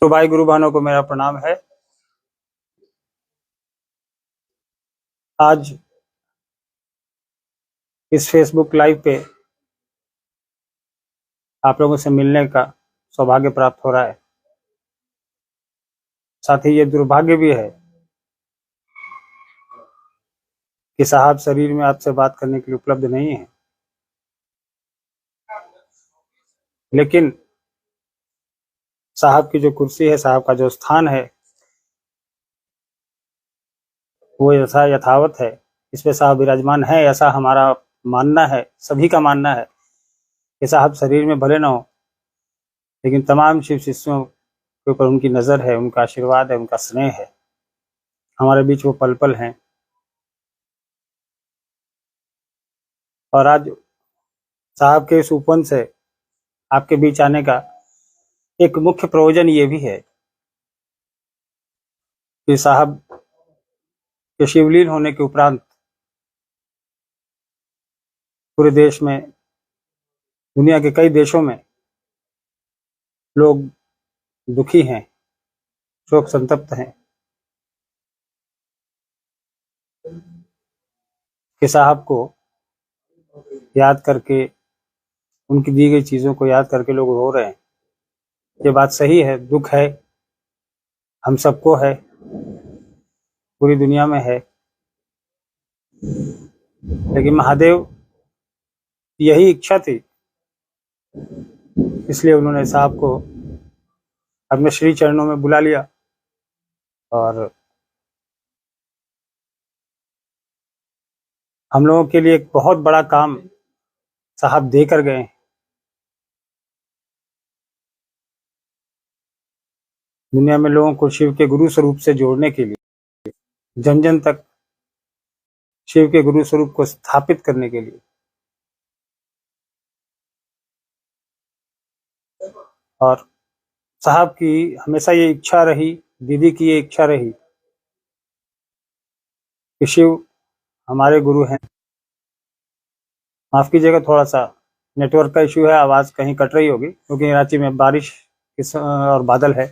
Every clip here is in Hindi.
तो भाई गुरु बहनों को मेरा प्रणाम है। आज इस फेसबुक लाइव पे आप लोगों से मिलने का सौभाग्य प्राप्त हो रहा है। साथ ही ये दुर्भाग्य भी है कि साहब शरीर में आपसे बात करने के लिए उपलब्ध नहीं है, लेकिन साहब की जो कुर्सी है, साहब का जो स्थान है, वो यथावत है। इस पे साहब विराजमान है, ऐसा हमारा मानना है, सभी का मानना है कि साहब शरीर में भले ना हो, लेकिन तमाम शिव शिष्यों के ऊपर उनकी नज़र है, उनका आशीर्वाद है, उनका स्नेह है। हमारे बीच वो पल पल हैं। और आज साहब के इस उपवन से आपके बीच आने का एक मुख्य प्रयोजन ये भी है कि साहब के शिवलीन होने के उपरांत पूरे देश में, दुनिया के कई देशों में लोग दुखी हैं, शोक संतप्त हैं कि साहब को याद करके, उनकी दी गई चीज़ों को याद करके लोग रो रहे हैं। ये बात सही है, दुख है, हम सबको है, पूरी दुनिया में है। लेकिन महादेव यही इच्छा थी, इसलिए उन्होंने साहब को अपने श्री चरणों में बुला लिया और हम लोगों के लिए एक बहुत बड़ा काम साहब दे कर गए हैं। दुनिया में लोगों को शिव के गुरु स्वरूप से जोड़ने के लिए, जन जन तक शिव के गुरु स्वरूप को स्थापित करने के लिए। और साहब की हमेशा ये इच्छा रही, दीदी की ये इच्छा रही कि शिव हमारे गुरु हैं। माफ कीजिएगा, थोड़ा सा नेटवर्क का इश्यू है, आवाज कहीं कट रही होगी क्योंकि रांची में बारिश और बादल है,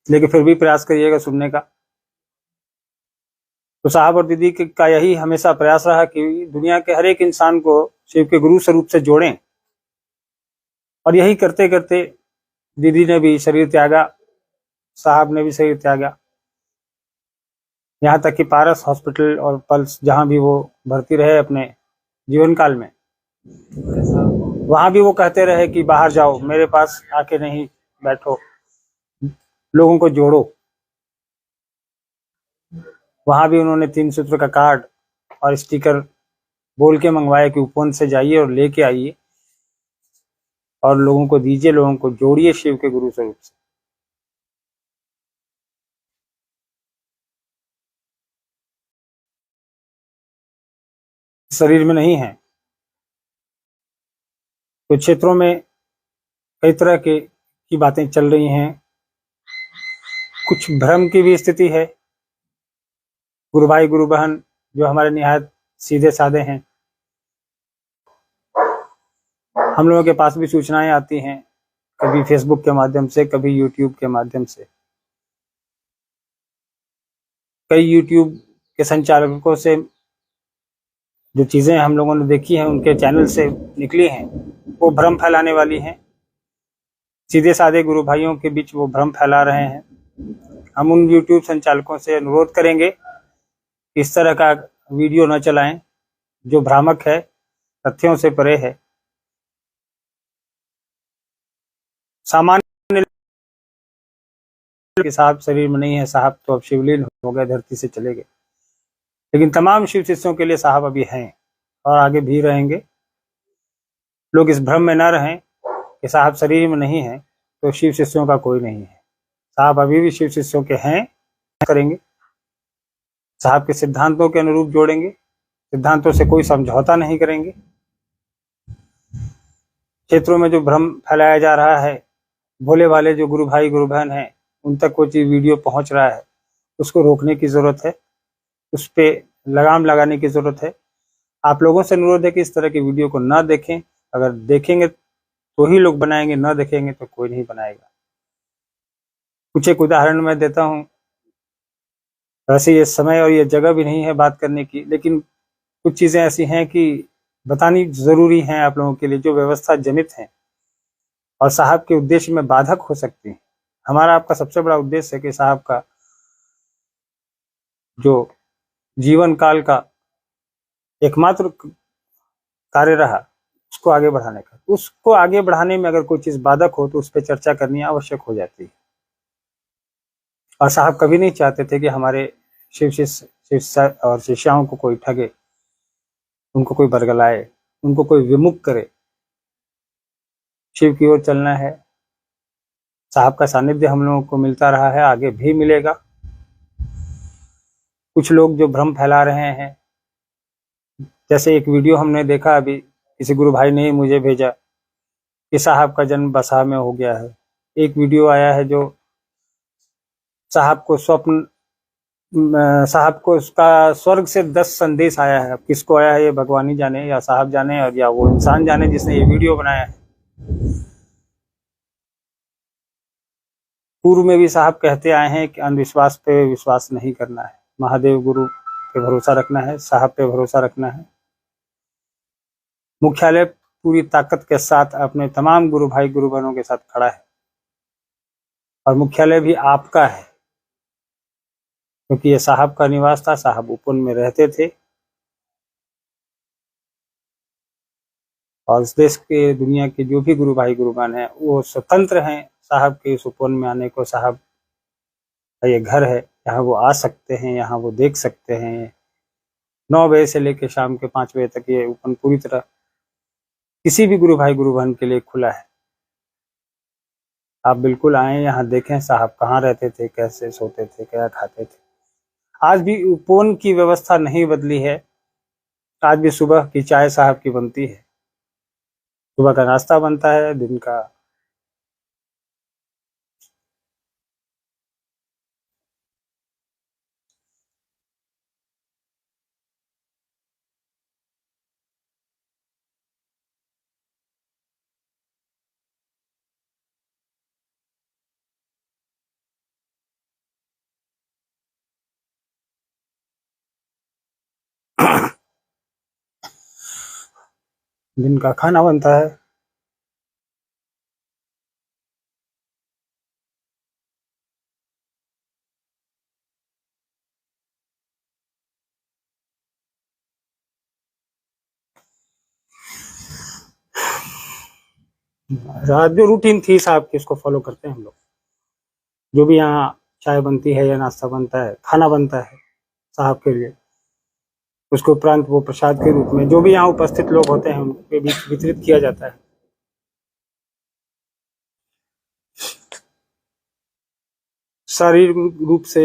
लेकिन फिर भी प्रयास करिएगा सुनने का। तो साहब और दीदी का यही हमेशा प्रयास रहा कि दुनिया के हर एक इंसान को शिव के गुरु स्वरूप से जोड़ें। और यही करते करते दीदी ने भी शरीर त्यागा, साहब ने भी शरीर त्यागा, यहाँ तक कि पारस हॉस्पिटल और पल्स जहाँ भी वो भर्ती रहे अपने जीवन काल में, वहां भी वो कहते रहे कि बाहर जाओ, मेरे पास आके नहीं बैठो, लोगों को जोड़ो। वहां भी उन्होंने 3 सूत्र का कार्ड और स्टिकर बोल के मंगवाया कि उपवन से जाइए और लेके आइए और लोगों को दीजिए, लोगों को जोड़िए शिव के गुरु स्वरूप से। शरीर में नहीं है। कुछ क्षेत्रों में कई तरह की बातें चल रही हैं, कुछ भ्रम की भी स्थिति है। गुरु भाई गुरु बहन जो हमारे निहायत सीधे साधे हैं, हम लोगों के पास भी सूचनाएं आती हैं, कभी फेसबुक के माध्यम से, कभी यूट्यूब के माध्यम से। कई यूट्यूब के संचालकों से जो चीज़ें हम लोगों ने देखी हैं, उनके चैनल से निकली हैं, वो भ्रम फैलाने वाली हैं। सीधे साधे गुरु भाइयों के बीच वो भ्रम फैला रहे हैं। हम उन यूट्यूब संचालकों से अनुरोध करेंगे कि इस तरह का वीडियो न चलाएं जो भ्रामक है, तथ्यों से परे है। सामान्य के साहब शरीर में नहीं है, साहब तो अब शिवलीन हो गए, धरती से चले गए, लेकिन तमाम शिव शिष्यों के लिए साहब अभी हैं और आगे भी रहेंगे। लोग इस भ्रम में न रहें कि साहब शरीर में नहीं है तो शिव शिष्यों का कोई नहीं है। साहब अभी भी शिव शिष्यों के हैं, करेंगे, साहब के सिद्धांतों के अनुरूप जोड़ेंगे, सिद्धांतों से कोई समझौता नहीं करेंगे। क्षेत्रों में जो भ्रम फैलाया जा रहा है, भोले भाले जो गुरु भाई गुरु बहन हैं उन तक कोई चीज वीडियो पहुंच रहा है, उसको रोकने की जरूरत है, उस पर लगाम लगाने की जरूरत है। आप लोगों से अनुरोध है कि इस तरह की वीडियो को ना देखें। अगर देखेंगे तो ही लोग बनाएंगे, ना देखेंगे तो कोई नहीं बनाएगा। कुछ एक उदाहरण मैं देता हूँ। वैसे ये समय और ये जगह भी नहीं है बात करने की, लेकिन कुछ चीजें ऐसी हैं कि बतानी जरूरी हैं आप लोगों के लिए, जो व्यवस्था जनित हैं और साहब के उद्देश्य में बाधक हो सकती हैं। हमारा आपका सबसे बड़ा उद्देश्य है कि साहब का जो जीवन काल का एकमात्र कार्य रहा उसको आगे बढ़ाने का, उसको आगे बढ़ाने में अगर कोई चीज बाधक हो तो उस पर चर्चा करनी आवश्यक हो जाती है। और साहब कभी नहीं चाहते थे कि हमारे शिष्य और शिष्याओं को कोई ठगे, उनको कोई बरगलाए, उनको कोई विमुख करे। शिव की ओर चलना है। साहब का सानिध्य हम लोगों को मिलता रहा है, आगे भी मिलेगा। कुछ लोग जो भ्रम फैला रहे हैं, जैसे एक वीडियो हमने देखा अभी, किसी गुरु भाई ने मुझे भेजा कि साहब का जन्म बसा में हो गया है। एक वीडियो आया है जो साहब को साहब को उसका स्वर्ग से 10 संदेश आया है। अब किसको आया है ये भगवान ही जाने, या साहब जाने, और या वो इंसान जाने जिसने ये वीडियो बनाया है। पूर्व में भी साहब कहते आए हैं कि अंधविश्वास पे विश्वास नहीं करना है, महादेव गुरु पे भरोसा रखना है, साहब पे भरोसा रखना है। मुख्यालय पूरी ताकत के साथ अपने तमाम गुरु भाई गुरु बहनों के साथ खड़ा है, और मुख्यालय भी आपका है, क्योंकि ये साहब का निवास था। साहब उपवन में रहते थे, और इस देश के दुनिया के जो भी गुरु भाई गुरु बहन हैं वो स्वतंत्र हैं साहब के इस उपवन में आने को। साहब का ये घर है, यहाँ वो आ सकते हैं, यहाँ वो देख सकते हैं। 9 बजे से लेकर शाम के 5 बजे तक ये उपवन पूरी तरह किसी भी गुरु भाई गुरु बहन के लिए खुला है। आप बिल्कुल आए, यहाँ देखें साहब कहाँ रहते थे, कैसे सोते थे, क्या खाते थे। आज भी उपवन की व्यवस्था नहीं बदली है। आज भी सुबह की चाय साहब की बनती है, सुबह का नाश्ता बनता है, दिन का दिन का खाना बनता है। रात जो रूटीन थी साहब की, उसको फॉलो करते हैं हम लोग। जो भी यहाँ चाय बनती है या नाश्ता बनता है, खाना बनता है साहब के लिए, उसके उपरांत वो प्रसाद के रूप में जो भी यहाँ उपस्थित लोग होते हैं उनके बीच वितरित किया जाता है। शारीरिक रूप से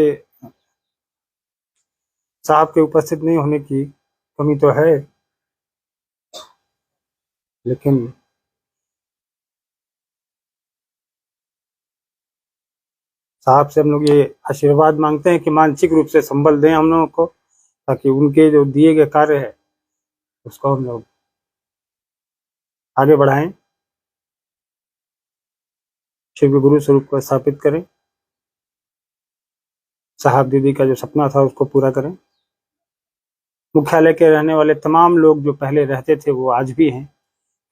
साहब के उपस्थित नहीं होने की कमी तो है, लेकिन साहब से हम लोग ये आशीर्वाद मांगते हैं कि मानसिक रूप से संबल दें हम लोगों को, ताकि उनके जो दिए गए कार्य है उसको हम लोग आगे बढ़ाएं, शिव के गुरु स्वरूप को स्थापित करें, साहब दीदी का जो सपना था उसको पूरा करें। मुख्यालय के रहने वाले तमाम लोग जो पहले रहते थे वो आज भी हैं।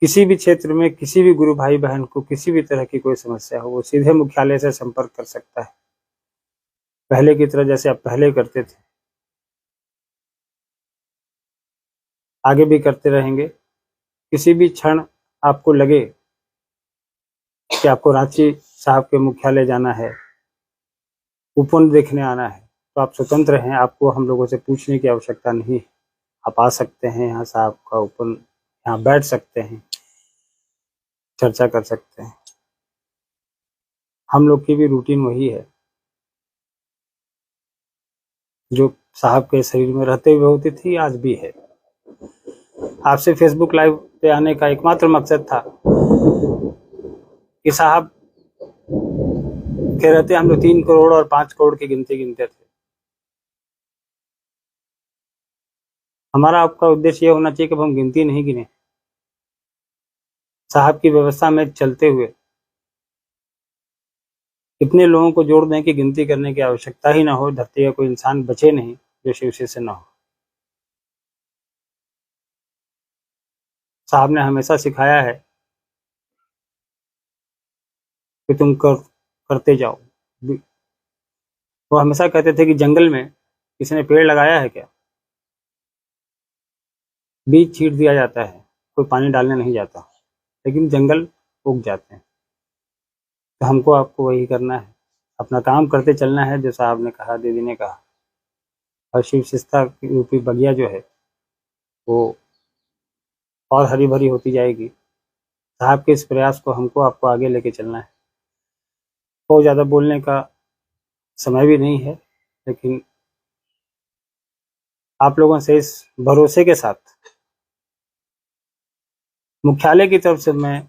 किसी भी क्षेत्र में किसी भी गुरु भाई बहन को किसी भी तरह की कोई समस्या हो, वो सीधे मुख्यालय से संपर्क कर सकता है, पहले की तरह जैसे आप पहले करते थे, आगे भी करते रहेंगे। किसी भी क्षण आपको लगे कि आपको रांची साहब के मुख्यालय जाना है, उपवन देखने आना है, तो आप स्वतंत्र हैं, आपको हम लोगों से पूछने की आवश्यकता नहीं। आप आ सकते हैं, यहाँ साहब का उपवन, यहाँ बैठ सकते हैं, चर्चा कर सकते हैं। हम लोग की भी रूटीन वही है जो साहब के शरीर में रहते हुए होती थी, आज भी है। आपसे फेसबुक लाइव पे आने का एकमात्र मकसद था कि साहब के रहते हम लोग 3 करोड़ और 5 करोड़ की गिनती गिनते थे। हमारा आपका उद्देश्य यह होना चाहिए कि हम गिनती नहीं गिने, साहब की व्यवस्था में चलते हुए इतने लोगों को जोड़ दें कि गिनती करने की आवश्यकता ही ना हो, धरती का कोई इंसान बचे नहीं जो शिव से न हो। साहब ने हमेशा सिखाया है कि तुम करते जाओ। वो हमेशा कहते थे कि जंगल में किसी ने पेड़ लगाया है क्या, बीज छींट दिया जाता है, कोई पानी डालने नहीं जाता, लेकिन जंगल उग जाते हैं। तो हमको आपको वही करना है, अपना काम करते चलना है, जो साहब ने कहा, दीदी ने कहा। और शिव शिष्टता रूपी बगिया जो है वो और हरी भरी होती जाएगी। साहब के इस प्रयास को हमको आपको आगे लेके चलना है। बहुत ज़्यादा बोलने का समय भी नहीं है, लेकिन आप लोगों से इस भरोसे के साथ मुख्यालय की तरफ से मैं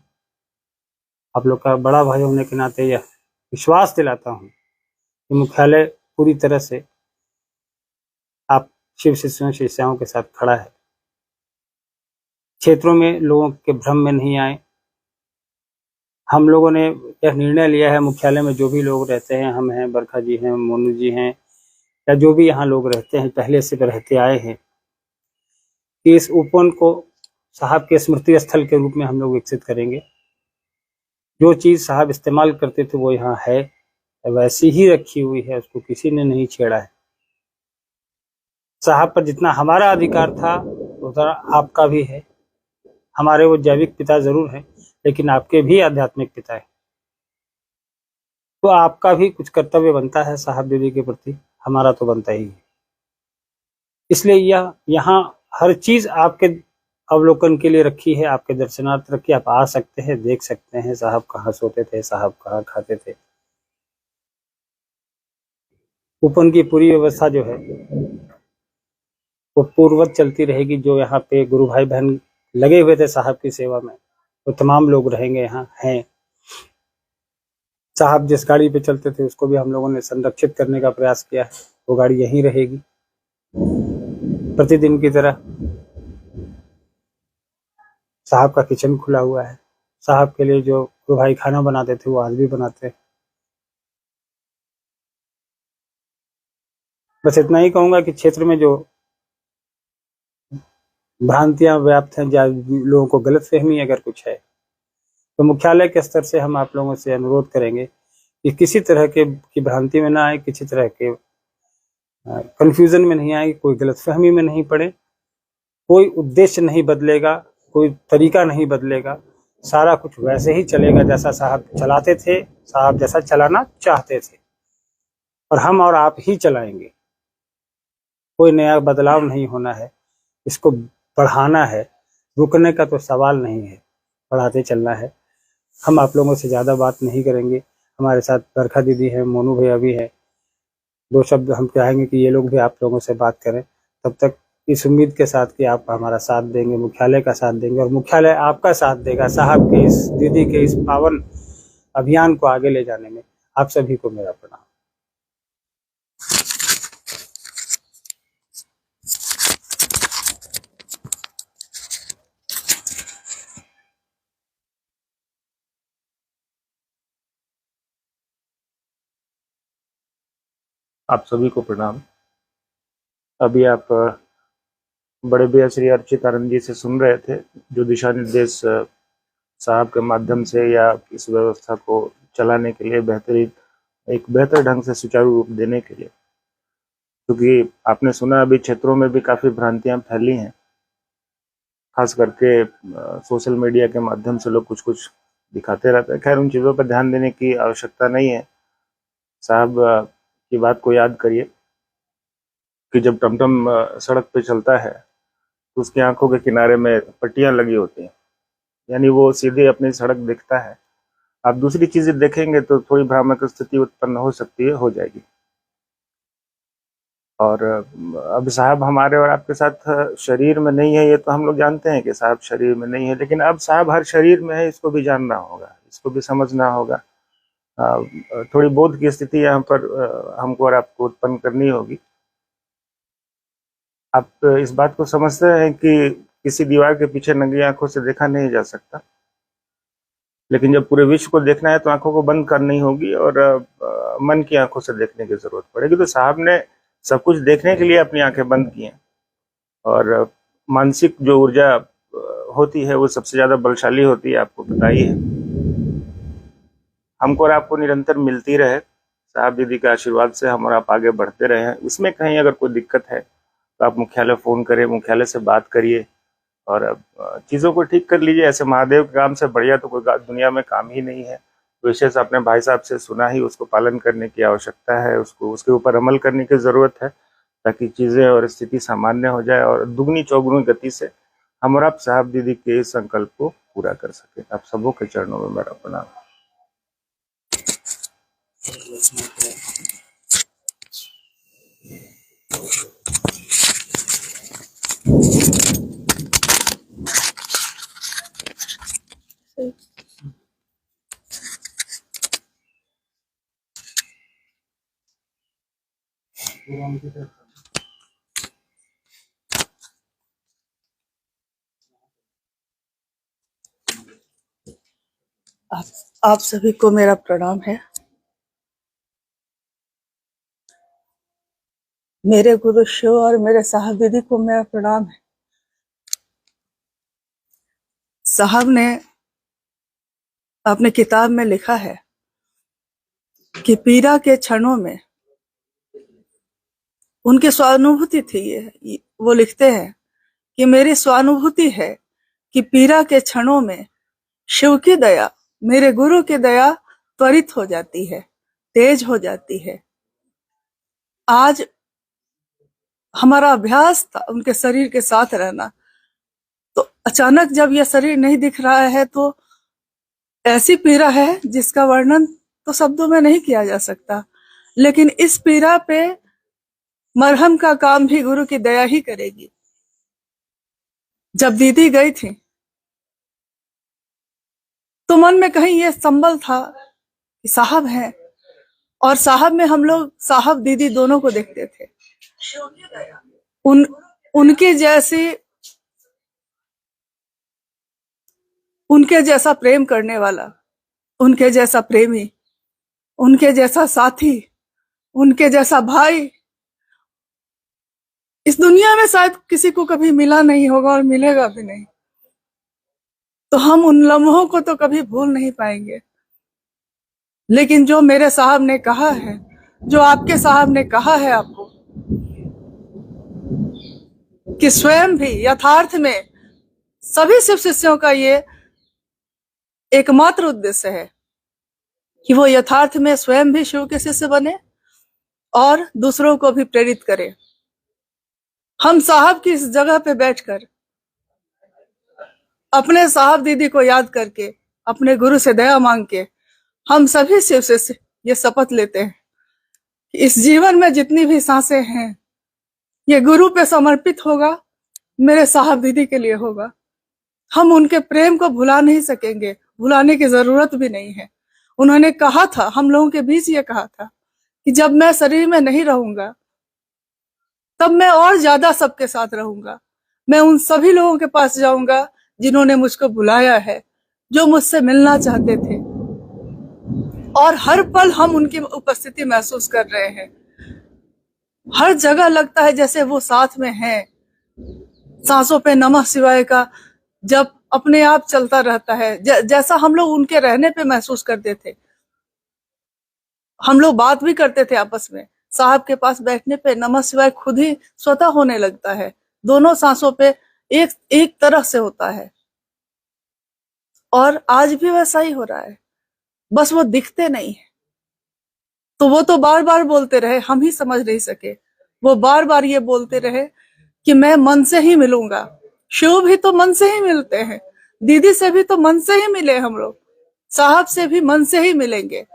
आप लोग का बड़ा भाई होने के नाते यह विश्वास दिलाता हूँ कि मुख्यालय पूरी तरह से आप शिव शिष्यों शिष्याओं के साथ खड़ा है। क्षेत्रों में लोगों के भ्रम में नहीं आए। हम लोगों ने यह निर्णय लिया है, मुख्यालय में जो भी लोग रहते हैं, हम हैं, बरखा जी हैं, मोनू जी हैं, या जो भी यहाँ लोग रहते हैं, पहले से रहते आए हैं, कि इस उपवन को साहब के स्मृति स्थल के रूप में हम लोग विकसित करेंगे। जो चीज़ साहब इस्तेमाल करते थे वो यहाँ है, वैसी ही रखी हुई है, उसको किसी ने नहीं छेड़ा है। साहब पर जितना हमारा अधिकार था उतना आपका भी है। हमारे वो जैविक पिता जरूर हैं, लेकिन आपके भी आध्यात्मिक पिता है। तो आपका भी कुछ कर्तव्य बनता है साहब दीदी के प्रति, हमारा तो बनता ही है। इसलिए यह यहाँ हर चीज आपके अवलोकन के लिए रखी है, आपके दर्शनार्थ रखी। आप आ सकते हैं, देख सकते हैं साहब कहाँ सोते थे, साहब कहाँ खाते थे। उपवन की पूरी व्यवस्था जो है वो पूर्ववत चलती रहेगी। जो यहाँ पे गुरु भाई बहन लगे हुए थे साहब की सेवा में, वो तमाम लोग रहेंगे, यहाँ हैं। साहब जिस गाड़ी पे चलते थे उसको भी हम लोगों ने संरक्षित करने का प्रयास किया है। वो गाड़ी यहीं रहेगी प्रतिदिन की तरह। साहब का किचन खुला हुआ है। साहब के लिए जो भाई खाना बनाते थे वो आज भी बनाते हैं। बस इतना ही कहूंगा कि क्षेत्र में जो भ्रांतियां व्याप्त हैं, या लोगों को गलतफहमी अगर कुछ है, तो मुख्यालय के स्तर से हम आप लोगों से अनुरोध करेंगे कि किसी तरह के की भ्रांति में ना आए, किसी तरह के कंफ्यूजन में नहीं आए, कोई गलतफहमी में नहीं पड़े। कोई उद्देश्य नहीं बदलेगा, कोई तरीका नहीं बदलेगा। सारा कुछ वैसे ही चलेगा जैसा साहब चलाते थे, साहब जैसा चलाना चाहते थे, और हम और आप ही चलाएंगे। कोई नया बदलाव नहीं होना है, इसको बढ़ाना है। रुकने का तो सवाल नहीं है, बढ़ाते चलना है। हम आप लोगों से ज़्यादा बात नहीं करेंगे। हमारे साथ बरखा दीदी है, मोनू भैया भी है। दो शब्द हम चाहेंगे कि ये लोग भी आप लोगों से बात करें। तब तक इस उम्मीद के साथ कि आप हमारा साथ देंगे, मुख्यालय का साथ देंगे, और मुख्यालय आपका साथ देगा साहब के इस दीदी के इस पावन अभियान को आगे ले जाने में। आप सभी को मेरा प्रणाम। आप सभी को प्रणाम। अभी आप बड़े भैया श्री अर्चित आनंद जी से सुन रहे थे, जो दिशा निर्देश साहब के माध्यम से या इस व्यवस्था को चलाने के लिए एक बेहतर ढंग से सुचारू रूप देने के लिए, क्योंकि आपने सुना अभी क्षेत्रों में भी काफी भ्रांतियां फैली हैं। खास करके सोशल मीडिया के माध्यम से लोग कुछ कुछ दिखाते रहते हैं। खैर, उन चीजों पर ध्यान देने की आवश्यकता नहीं है। साहब की बात को याद करिए कि जब टमटम सड़क पे चलता है तो उसकी आंखों के किनारे में पट्टियां लगी होती हैं, यानी वो सीधे अपनी सड़क दिखता है। आप दूसरी चीजें देखेंगे तो थोड़ी भ्रामक स्थिति उत्पन्न हो सकती है, हो जाएगी। और अब साहब हमारे और आपके साथ शरीर में नहीं है, ये तो हम लोग जानते हैं कि साहब शरीर में नहीं है, लेकिन अब साहब हर शरीर में है, इसको भी जानना होगा, इसको भी समझना होगा। थोड़ी बोध की स्थिति यहाँ पर हमको और आपको उत्पन्न करनी होगी। आप इस बात को समझते हैं कि किसी दीवार के पीछे नंगी आंखों से देखा नहीं जा सकता। लेकिन जब पूरे विश्व को देखना है तो आंखों को बंद करनी होगी और मन की आंखों से देखने की जरूरत पड़ेगी। तो साहब ने सब कुछ देखने के लिए अपनी आंखें बंद की हैं और मानसिक जो ऊर्जा होती है वो सबसे ज्यादा बलशाली होती है, आपको पता ही है। हमको और आपको निरंतर मिलती रहे, साहब दीदी के आशीर्वाद से हम और आप आगे बढ़ते रहे हैं। इसमें कहीं अगर कोई दिक्कत है तो आप मुख्यालय फोन करें, मुख्यालय से बात करिए और चीज़ों को ठीक कर लीजिए। ऐसे महादेव के काम से बढ़िया तो कोई दुनिया में काम ही नहीं है। विशेष अपने भाई साहब से सुना ही, उसको पालन करने की आवश्यकता है, उसको उसके ऊपर अमल करने की ज़रूरत है ताकि चीज़ें और स्थिति सामान्य हो जाए और दुगनी चौगुनी गति से हम और आप साहब दीदी के इस संकल्प को पूरा कर सके। आप सबों के चरणों में मेरा प्रणाम। आप सभी को मेरा प्रणाम है। मेरे गुरु शिव और मेरे साहब दीदी को मेरा प्रणाम है। साहब ने अपने किताब में लिखा है कि पीड़ा के क्षणों में उनकी स्वानुभूति थी। ये वो लिखते हैं कि मेरी स्वानुभूति है कि पीड़ा के क्षणों में शिव की दया, मेरे गुरु की दया त्वरित हो जाती है, तेज हो जाती है। आज हमारा अभ्यास था उनके शरीर के साथ रहना, तो अचानक जब यह शरीर नहीं दिख रहा है तो ऐसी पीड़ा है जिसका वर्णन तो शब्दों में नहीं किया जा सकता। लेकिन इस पीड़ा पे मरहम का काम भी गुरु की दया ही करेगी। जब दीदी गई थी तो मन में कहीं ये संबल था कि साहब हैं, और साहब में हम लोग साहब दीदी दोनों को देखते थे। उनके जैसा प्रेम करने वाला, उनके जैसा प्रेमी, उनके जैसा साथी, उनके जैसा भाई इस दुनिया में शायद किसी को कभी मिला नहीं होगा और मिलेगा भी नहीं। तो हम उन लम्हों को तो कभी भूल नहीं पाएंगे। लेकिन जो मेरे साहब ने कहा है, जो आपके साहब ने कहा है आपको, कि स्वयं भी यथार्थ में सभी शिव शिष्यों का ये एकमात्र उद्देश्य है कि वो यथार्थ में स्वयं भी शिव के शिष्य बने और दूसरों को भी प्रेरित करे। हम साहब की इस जगह पे बैठकर अपने साहब दीदी को याद करके, अपने गुरु से दया मांग के, हम सभी शिव शिष्य ये शपथ लेते हैं कि इस जीवन में जितनी भी सांसें हैं ये गुरु पे समर्पित होगा, मेरे साहब दीदी के लिए होगा। हम उनके प्रेम को भुला नहीं सकेंगे, भुलाने की जरूरत भी नहीं है। उन्होंने कहा था, हम लोगों के बीच ये कहा था कि जब मैं शरीर में नहीं रहूंगा तब मैं और ज्यादा सबके साथ रहूंगा। मैं उन सभी लोगों के पास जाऊंगा जिन्होंने मुझको बुलाया है, जो मुझसे मिलना चाहते थे, और हर पल हम उनकी उपस्थिति महसूस कर रहे हैं। हर जगह लगता है जैसे वो साथ में हैं। सांसों पे नमः शिवाय का जब अपने आप चलता रहता है, जैसा हम लोग उनके रहने पे महसूस करते थे। हम लोग बात भी करते थे आपस में, साहब के पास बैठने पे नमः शिवाय खुद ही स्वतः होने लगता है। दोनों सांसों पे एक तरह से होता है, और आज भी वैसा ही हो रहा है, बस वो दिखते नहीं है। तो वो तो बार बार बोलते रहे, हम ही समझ नहीं सके। वो बार बार ये बोलते रहे कि मैं मन से ही मिलूंगा। शिव भी तो मन से ही मिलते हैं, दीदी से भी तो मन से ही मिले हम लोग, साहब से भी मन से ही मिलेंगे।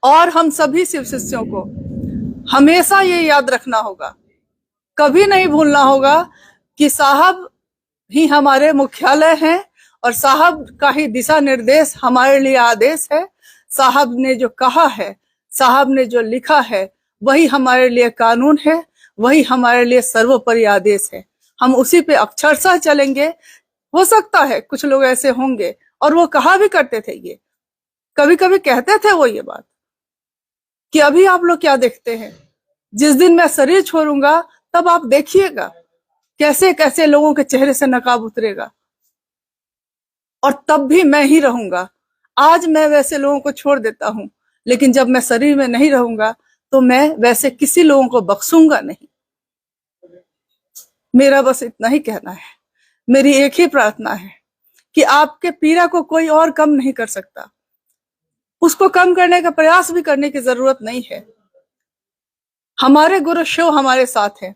और हम सभी शिव शिष्यों को हमेशा ये याद रखना होगा, कभी नहीं भूलना होगा कि साहब ही हमारे मुख्यालय हैं और साहब का ही दिशा निर्देश हमारे लिए आदेश है। साहब ने जो कहा है, साहब ने जो लिखा है, वही हमारे लिए कानून है, वही हमारे लिए सर्वोपरि आदेश है। हम उसी पे अक्षरशः चलेंगे। हो सकता है कुछ लोग ऐसे होंगे और वो कहा भी करते थे, ये कभी कभी कहते थे वो ये बात कि अभी आप लोग क्या देखते हैं, जिस दिन मैं शरीर छोड़ूंगा तब आप देखिएगा कैसे कैसे लोगों के चेहरे से नकाब उतरेगा, और तब भी मैं ही रहूंगा। आज मैं वैसे लोगों को छोड़ देता हूं, लेकिन जब मैं शरीर में नहीं रहूंगा तो मैं वैसे किसी लोगों को बख्शूंगा नहीं। मेरा बस इतना ही कहना है, मेरी एक ही प्रार्थना है कि आपके पीड़ा को कोई और कम नहीं कर सकता, उसको कम करने का प्रयास भी करने की जरूरत नहीं है। हमारे गुरु शिव हमारे साथ हैं,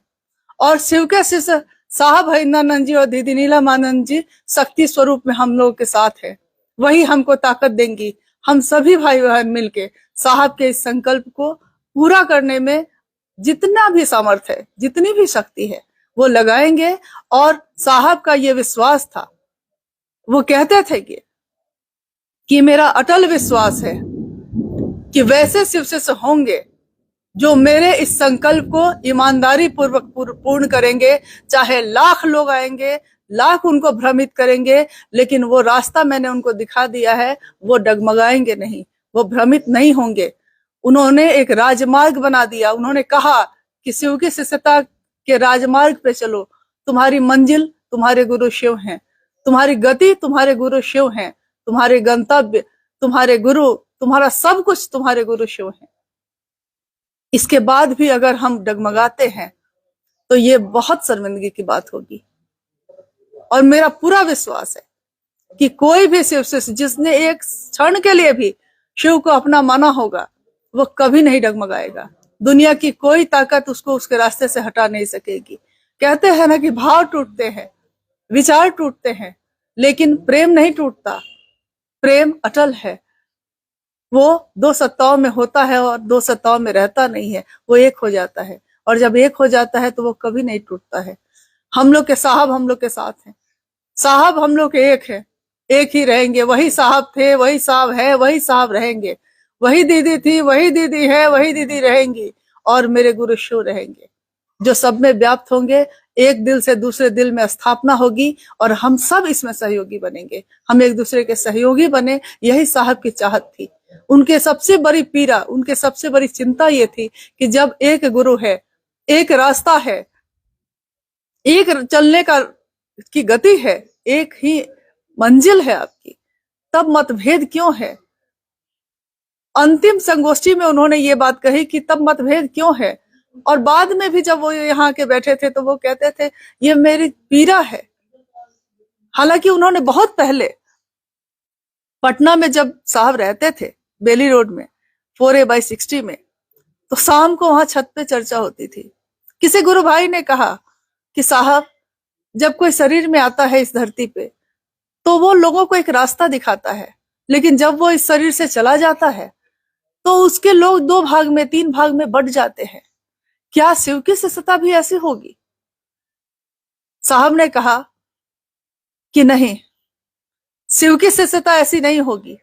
और शिव के शिष्य साहब हरिंद्रानंद जी और दीदी नीलमानंद जी शक्ति स्वरूप में हम लोगों के साथ है। वही हमको ताकत देंगी। हम सभी भाई बहन मिलके साहब के इस संकल्प को पूरा करने में जितना भी सामर्थ्य है, जितनी भी शक्ति है, वो लगाएंगे। और साहब का ये विश्वास था, वो कहते थे कि मेरा अटल विश्वास है कि वैसे शिव शिष्य होंगे जो मेरे इस संकल्प को ईमानदारी पूर्वक पूर्ण करेंगे। चाहे लाख लोग आएंगे, लाख उनको भ्रमित करेंगे, लेकिन वो रास्ता मैंने उनको दिखा दिया है, वो डगमगाएंगे नहीं, वो भ्रमित नहीं होंगे। उन्होंने एक राजमार्ग बना दिया। उन्होंने कहा कि शिव की शिष्यता के राजमार्ग पे चलो, तुम्हारी मंजिल तुम्हारे गुरु शिव हैं, तुम्हारी गति तुम्हारे गुरु शिव हैं, तुम्हारे गंतव्य तुम्हारे गुरु, तुम्हारा सब कुछ तुम्हारे गुरु शिव हैं। इसके बाद भी अगर हम डगमगाते हैं तो ये बहुत शर्मिंदगी की बात होगी। और मेरा पूरा विश्वास है कि कोई भी शिव शिष्य जिसने एक क्षण के लिए भी शिव को अपना माना होगा, वो कभी नहीं डगमगाएगा। दुनिया की कोई ताकत उसको उसके रास्ते से हटा नहीं सकेगी। कहते हैं ना कि भाव टूटते हैं, विचार टूटते हैं, लेकिन प्रेम नहीं टूटता। प्रेम अटल है, वो दो सत्ताओं में होता है और दो सत्ताओं में रहता नहीं है, वो एक हो जाता है। और जब एक हो जाता है तो वो कभी नहीं टूटता है। हम लोग के साहब हम लोग के साथ हैं, साहब हम लोग के एक है, एक ही रहेंगे। वही साहब थे, वही साहब है, वही साहब रहेंगे। वही दीदी थी, वही दीदी है, वही दीदी रहेंगी। और मेरे गुरु शिव रहेंगे जो सब में व्याप्त होंगे। एक दिल से दूसरे दिल में स्थापना होगी और हम सब इसमें सहयोगी बनेंगे। हम एक दूसरे के सहयोगी बने, यही साहब की चाहत थी। उनके सबसे बड़ी पीड़ा, उनके सबसे बड़ी चिंता ये थी कि जब एक गुरु है, एक रास्ता है, एक चलने का की गति है, एक ही मंजिल है आपकी, तब मतभेद क्यों है। अंतिम संगोष्ठी में उन्होंने ये बात कही कि तब मतभेद क्यों है। और बाद में भी जब वो यहाँ के बैठे थे तो वो कहते थे ये मेरी पीड़ा है। हालांकि उन्होंने बहुत पहले पटना में जब साहब रहते थे बेली रोड में 4A/60 में, तो शाम को वहां छत पे चर्चा होती थी। किसी गुरु भाई ने कहा कि साहब जब कोई शरीर में आता है इस धरती पे तो वो लोगों को एक रास्ता दिखाता है, लेकिन जब वो इस शरीर से चला जाता है तो उसके लोग 2 भाग में 3 भाग में बट जाते हैं। क्या शिव की शिष्यता भी ऐसी होगी? साहब ने कहा कि नहीं, शिव की शिष्यता ऐसी नहीं होगी।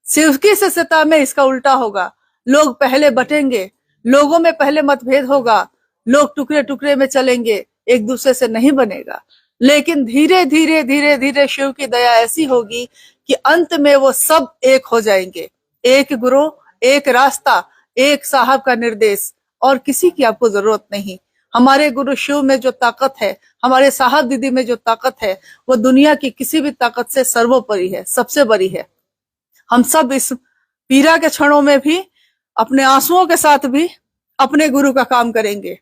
शिव की शिष्यता में इसका उल्टा होगा। लोग पहले बटेंगे, लोगों में पहले मतभेद होगा, लोग टुकड़े टुकड़े में चलेंगे, एक दूसरे से नहीं बनेगा। लेकिन धीरे धीरे धीरे धीरे शिव की दया ऐसी होगी कि अंत में वो सब एक हो जाएंगे। एक गुरु, एक रास्ता, एक साहब का निर्देश, और किसी की आपको जरूरत नहीं। हमारे गुरु शिव में जो ताकत है, हमारे साहब दीदी में जो ताकत है, वो दुनिया की किसी भी ताकत से सर्वोपरि है, सबसे बड़ी है। हम सब इस पीड़ा के क्षणों में भी अपने आंसुओं के साथ भी अपने गुरु का काम करेंगे।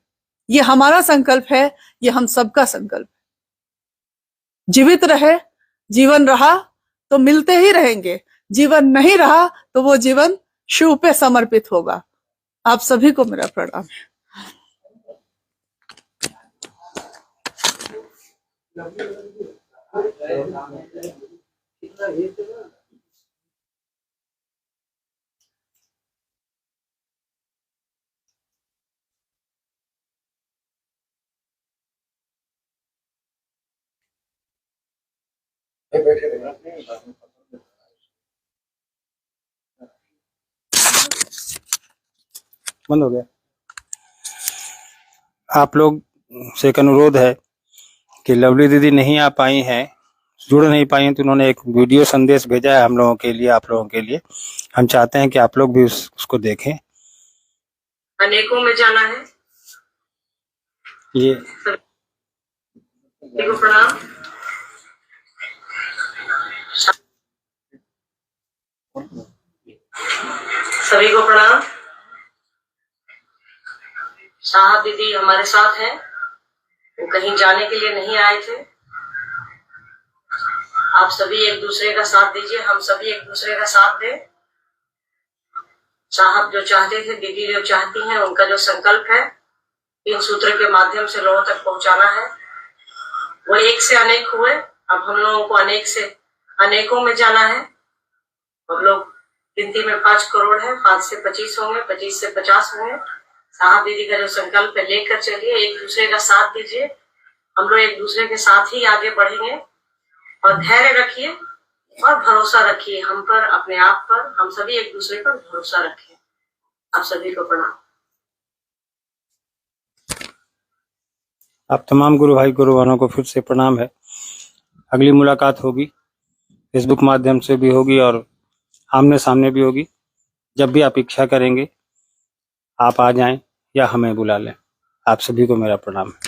ये हमारा संकल्प है, ये हम सबका संकल्प है। जीवित रहे, जीवन रहा तो मिलते ही रहेंगे, जीवन नहीं रहा तो वो जीवन शिव पे समर्पित होगा। आप सभी को मेरा प्रणाम है। बंद हो गया। आप लोग से एक अनुरोध है कि लवली दीदी नहीं आ पाई हैं, जुड़ नहीं पाई हैं, तो उन्होंने एक वीडियो संदेश भेजा है हम लोगों के लिए, आप लोगों के लिए। हम चाहते हैं कि आप लोग भी उसको देखें। अनेकों में जाना है। ये सभी को प्रणाम। सभी को प्रणाम। साहब दीदी हमारे साथ हैं, वो कहीं जाने के लिए नहीं आए थे। आप सभी एक दूसरे का साथ दीजिए, हम सभी एक दूसरे का साथ दें। साहब जो चाहते थे, दीदी जो चाहती हैं, उनका जो संकल्प है इन सूत्र के माध्यम से लोगों तक पहुंचाना है, वो एक से अनेक हुए। अब हम लोगों को अनेक से अनेकों में जाना है। हम लोग गिनती में 5 करोड़ है, 5 से 25 होंगे, 25 से 50 होंगे। साहब दीदी का जो संकल्प है लेकर चलिए, एक दूसरे का साथ दीजिए। हम लोग एक दूसरे के साथ ही आगे बढ़ेंगे। और धैर्य रखिए और भरोसा रखिए हम पर, अपने आप पर। हम सभी एक दूसरे पर भरोसा रखें। आप सभी को प्रणाम। आप तमाम गुरु भाई गुरुवानों को फिर से प्रणाम है। अगली मुलाकात होगी, फेसबुक माध्यम से भी होगी और आमने सामने भी होगी। जब भी आप इच्छा करेंगे आप आ जाएं या हमें बुला लें। आप सभी को मेरा प्रणाम है।